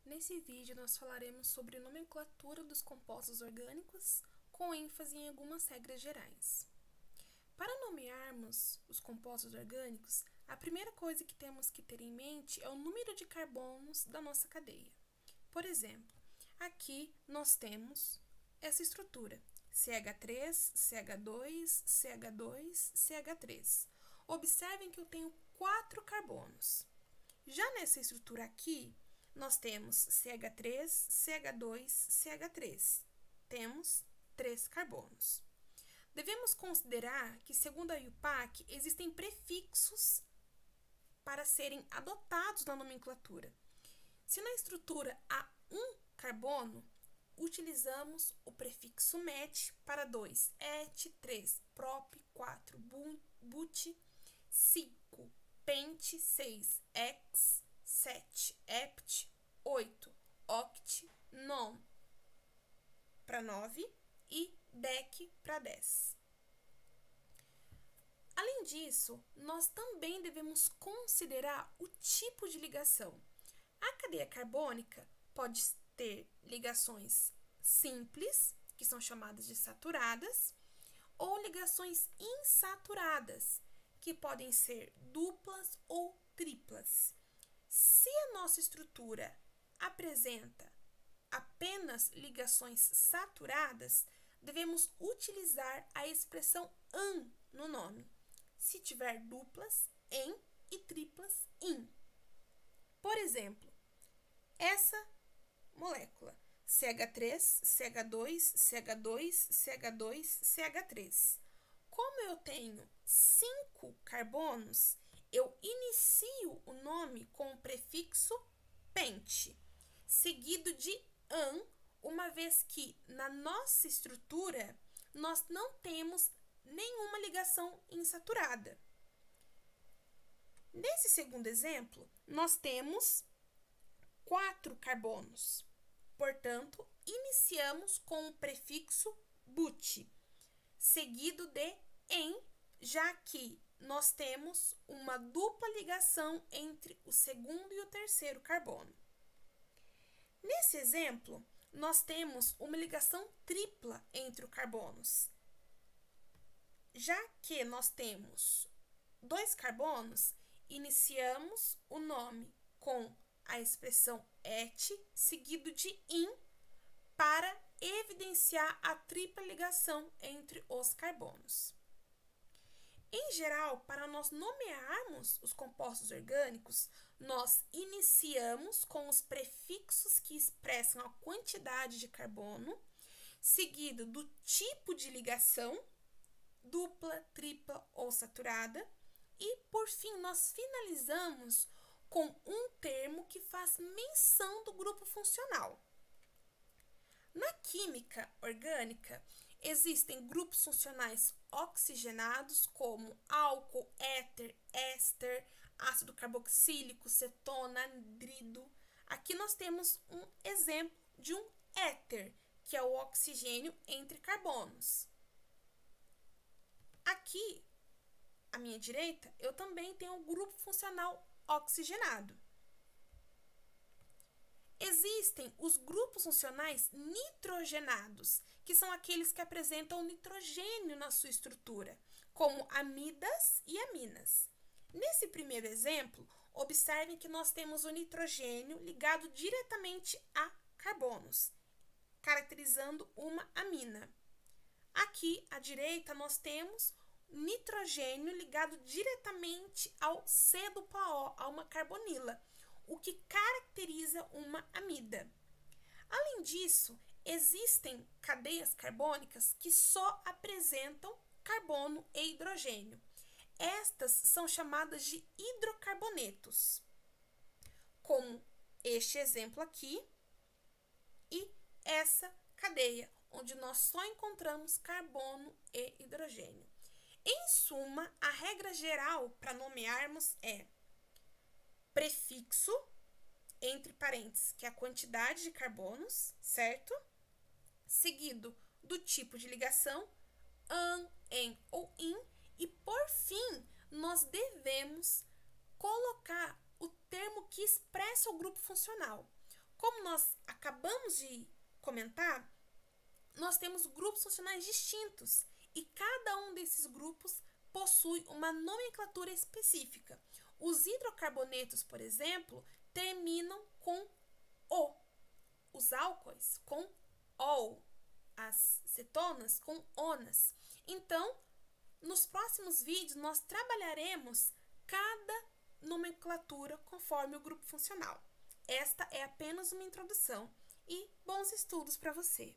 Nesse vídeo, nós falaremos sobre nomenclatura dos compostos orgânicos, com ênfase em algumas regras gerais. Para nomearmos os compostos orgânicos, a primeira coisa que temos que ter em mente é o número de carbonos da nossa cadeia. Por exemplo, aqui nós temos essa estrutura, CH3, CH2, CH2, CH3. Observem que eu tenho 4 carbonos. Já nessa estrutura aqui, nós temos CH3, CH2, CH3. Temos 3 carbonos. Devemos considerar que, segundo a IUPAC, existem prefixos para serem adotados na nomenclatura. Se na estrutura há um carbono, utilizamos o prefixo met para 2, et, 3, prop, 4, but, 5, pent, 6, hex, 7, hept, 8, oct, non para 9 e dec para 10. Além disso, nós também devemos considerar o tipo de ligação. A cadeia carbônica pode ter ligações simples, que são chamadas de saturadas, ou ligações insaturadas, que podem ser duplas ou triplas. Se a nossa estrutura apresenta apenas ligações saturadas, devemos utilizar a expressão an no nome. Se tiver duplas, em, e triplas, in. Por exemplo, essa molécula, CH3, CH2, CH2, CH2, CH3. Como eu tenho 5 carbonos, eu inicio o nome com o prefixo pent, seguido de an, uma vez que na nossa estrutura nós não temos nenhuma ligação insaturada. Nesse segundo exemplo, nós temos 4 carbonos. Portanto, iniciamos com o prefixo but, seguido de en, já que nós temos uma dupla ligação entre o segundo e o terceiro carbono. Nesse exemplo, nós temos uma ligação tripla entre os carbonos. Já que nós temos 2 carbonos, iniciamos o nome com a expressão et, seguido de in, para evidenciar a tripla ligação entre os carbonos. Em geral, para nós nomearmos os compostos orgânicos, nós iniciamos com os prefixos que expressam a quantidade de carbono, seguido do tipo de ligação, dupla, tripla ou saturada, e, por fim, nós finalizamos com um termo que faz menção do grupo funcional. Na química orgânica, existem grupos funcionais oxigenados, como álcool, éter, éster, ácido carboxílico, cetona, anidrido. Aqui nós temos um exemplo de um éter, que é o oxigênio entre carbonos. Aqui, à minha direita, eu também tenho um grupo funcional oxigenado. Existem os grupos funcionais nitrogenados, que são aqueles que apresentam nitrogênio na sua estrutura, como amidas e aminas. Nesse primeiro exemplo, observem que nós temos o nitrogênio ligado diretamente a carbonos, caracterizando uma amina. Aqui, à direita, nós temos nitrogênio ligado diretamente ao C-O, a uma carbonila, o que caracteriza uma amida. Além disso, existem cadeias carbônicas que só apresentam carbono e hidrogênio. Estas são chamadas de hidrocarbonetos, como este exemplo aqui e essa cadeia, onde nós só encontramos carbono e hidrogênio. Em suma, a regra geral para nomearmos é prefixo, entre parênteses, que é a quantidade de carbonos, certo? Seguido do tipo de ligação, an, en ou in, e por fim, nós devemos colocar o termo que expressa o grupo funcional. Como nós acabamos de comentar, nós temos grupos funcionais distintos e cada um desses grupos possui uma nomenclatura específica. Os hidrocarbonetos, por exemplo, terminam com O, os álcoois com OL, as cetonas com ONAS. Então, nos próximos vídeos, nós trabalharemos cada nomenclatura conforme o grupo funcional. Esta é apenas uma introdução e bons estudos para você!